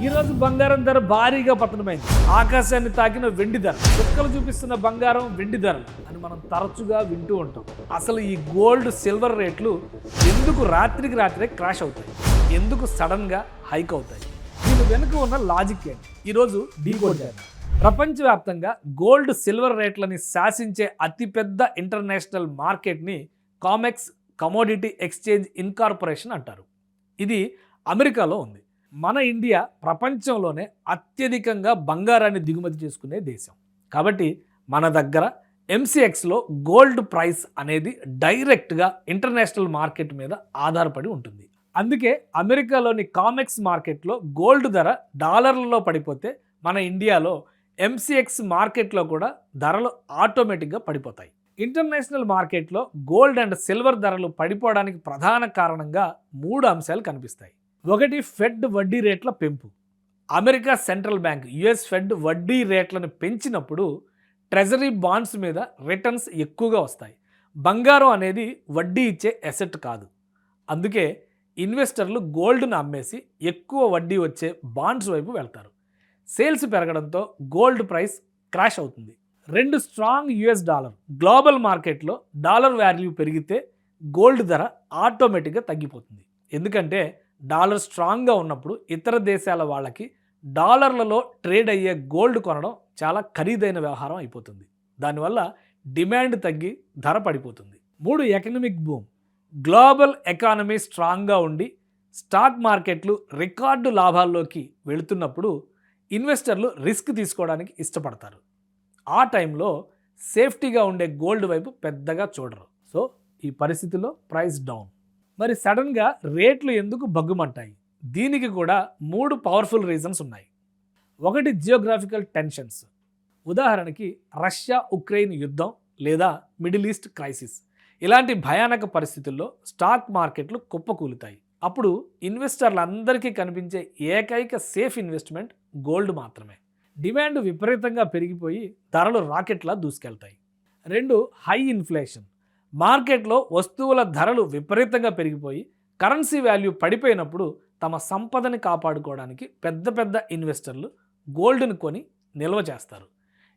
ఈరోజు బంగారం ధర భారీగా పతనమైంది. ఆకాశాన్ని తాకిన వెండి ధర, చుక్కలు చూపిస్తున్న బంగారం వెండి ధరలు అని మనం తరచుగా వింటూ ఉంటాం. అసలు ఈ గోల్డ్ సిల్వర్ రేట్లు ఎందుకు రాత్రికి రాత్రే క్రాష్ అవుతాయి, ఎందుకు సడన్గా హైక్ అవుతాయి, దీని వెనుక ఉన్న లాజిక్ ఏంటి, ఈరోజు డీకోడ్ చేద్దాం. ప్రపంచవ్యాప్తంగా గోల్డ్ సిల్వర్ రేట్లని శాసించే అతిపెద్ద ఇంటర్నేషనల్ మార్కెట్ని కామెక్స్ కమోడిటీ ఎక్స్చేంజ్ ఇన్కార్పొరేషన్ అంటారు. ఇది అమెరికాలో ఉంది. మన ఇండియా ప్రపంచంలోనే అత్యధికంగా బంగారాన్ని దిగుమతి చేసుకునే దేశం. కాబట్టి మన దగ్గర ఎంసీఎక్స్లో గోల్డ్ ప్రైస్ అనేది డైరెక్ట్గా ఇంటర్నేషనల్ మార్కెట్ మీద ఆధారపడి ఉంటుంది. అందుకే అమెరికాలోని కామెక్స్ మార్కెట్లో గోల్డ్ ధర డాలర్లలో పడిపోతే మన ఇండియాలో ఎంసీఎక్స్ మార్కెట్లో కూడా ధరలు ఆటోమేటిక్గా పడిపోతాయి. ఇంటర్నేషనల్ మార్కెట్లో గోల్డ్ అండ్ సిల్వర్ ధరలు పడిపోవడానికి ప్రధాన కారణంగా 3 అంశాలు కనిపిస్తాయి. ఒకటి, ఫెడ్ వడ్డీ రేట్ల పెంపు. America central bank US fed వడ్డీ రేట్లను పెంచినప్పుడు ట్రెజరీ బాండ్స్ మీద రిటర్న్స్ ఎక్కువగా వస్తాయి. బంగారం అనేది వడ్డీ ఇచ్చే అసెట్ కాదు. అందుకే ఇన్వెస్టర్లు గోల్డ్ను అమ్మేసి ఎక్కువ వడ్డీ వచ్చే బాండ్స్ వైపు వెళ్తారు. సేల్స్ పెరగడంతో గోల్డ్ ప్రైస్ క్రాష్ అవుతుంది. 2, స్ట్రాంగ్ యుఎస్ డాలర్. గ్లోబల్ మార్కెట్లో డాలర్ వాల్యూ పెరిగితే గోల్డ్ ధర ఆటోమేటిక్గా తగ్గిపోతుంది. ఎందుకంటే డాలర్ స్ట్రాంగ్గా ఉన్నప్పుడు ఇతర దేశాల వాళ్ళకి డాలర్లలో ట్రేడ్ అయ్యే గోల్డ్ కొనడం చాలా ఖరీదైన వ్యవహారం అయిపోతుంది. దానివల్ల డిమాండ్ తగ్గి ధర పడిపోతుంది. 3, ఎకనామిక్ బూమ్. గ్లోబల్ ఎకానమీ స్ట్రాంగ్గా ఉండి స్టాక్ మార్కెట్లు రికార్డు లాభాల్లోకి వెళుతున్నప్పుడు ఇన్వెస్టర్లు రిస్క్ తీసుకోవడానికి ఇష్టపడతారు. ఆ టైంలో సేఫ్టీగా ఉండే గోల్డ్ వైపు పెద్దగా చూడరు. సో ఈ పరిస్థితిలో ప్రైస్ డౌన్. మరి సడన్గా రేట్లు ఎందుకు బగ్గుమంటాయి? దీనికి కూడా 3 పవర్ఫుల్ రీజన్స్ ఉన్నాయి. ఒకటి, జియోగ్రాఫికల్ టెన్షన్స్. ఉదాహరణకి రష్యా ఉక్రెయిన్ యుద్ధం లేదా మిడిల్ ఈస్ట్ క్రైసిస్. ఇలాంటి భయానక పరిస్థితుల్లో స్టాక్ మార్కెట్లు కుప్పకూలుతాయి. అప్పుడు ఇన్వెస్టర్లందరికీ కనిపించే ఏకైక సేఫ్ ఇన్వెస్ట్మెంట్ గోల్డ్ మాత్రమే. డిమాండ్ విపరీతంగా పెరిగిపోయి ధరలు రాకెట్లా దూసుకెళ్తాయి. 2, హై ఇన్ఫ్లేషన్. మార్కెట్లో వస్తువుల ధరలు విపరీతంగా పెరిగిపోయి కరెన్సీ వాల్యూ పడిపోయినప్పుడు తమ సంపదని కాపాడుకోవడానికి పెద్ద పెద్ద ఇన్వెస్టర్లు గోల్డ్ని కొని నిల్వ చేస్తారు.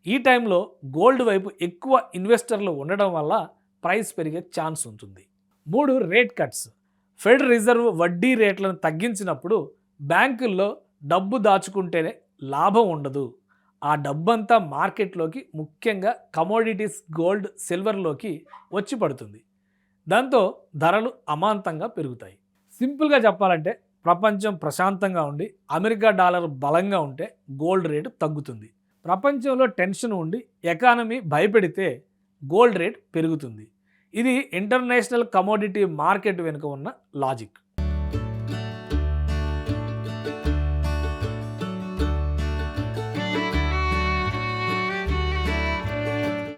ఈ టైంలో గోల్డ్ వైపు ఎక్కువ ఇన్వెస్టర్లు ఉండడం వల్ల ప్రైస్ పెరిగే ఛాన్స్ ఉంటుంది. 3, రేట్ కట్స్. ఫెడ్ రిజర్వ్ వడ్డీ రేట్లను తగ్గించినప్పుడు బ్యాంకుల్లో డబ్బు దాచుకుంటేనే లాభం ఉండదు. ఆ డబ్బంతా మార్కెట్లోకి, ముఖ్యంగా కమోడిటీస్ గోల్డ్ సిల్వర్లోకి వచ్చి పడుతుంది. దాంతో ధరలు అమాంతంగా పెరుగుతాయి. సింపుల్గా చెప్పాలంటే ప్రపంచం ప్రశాంతంగా ఉండి అమెరికా డాలర్ బలంగా ఉంటే గోల్డ్ రేటు తగ్గుతుంది. ప్రపంచంలో టెన్షన్ ఉండి ఎకానమీ భయపెడితే గోల్డ్ రేట్ పెరుగుతుంది. ఇది ఇంటర్నేషనల్ కమోడిటీ మార్కెట్ వెనుక ఉన్న లాజిక్.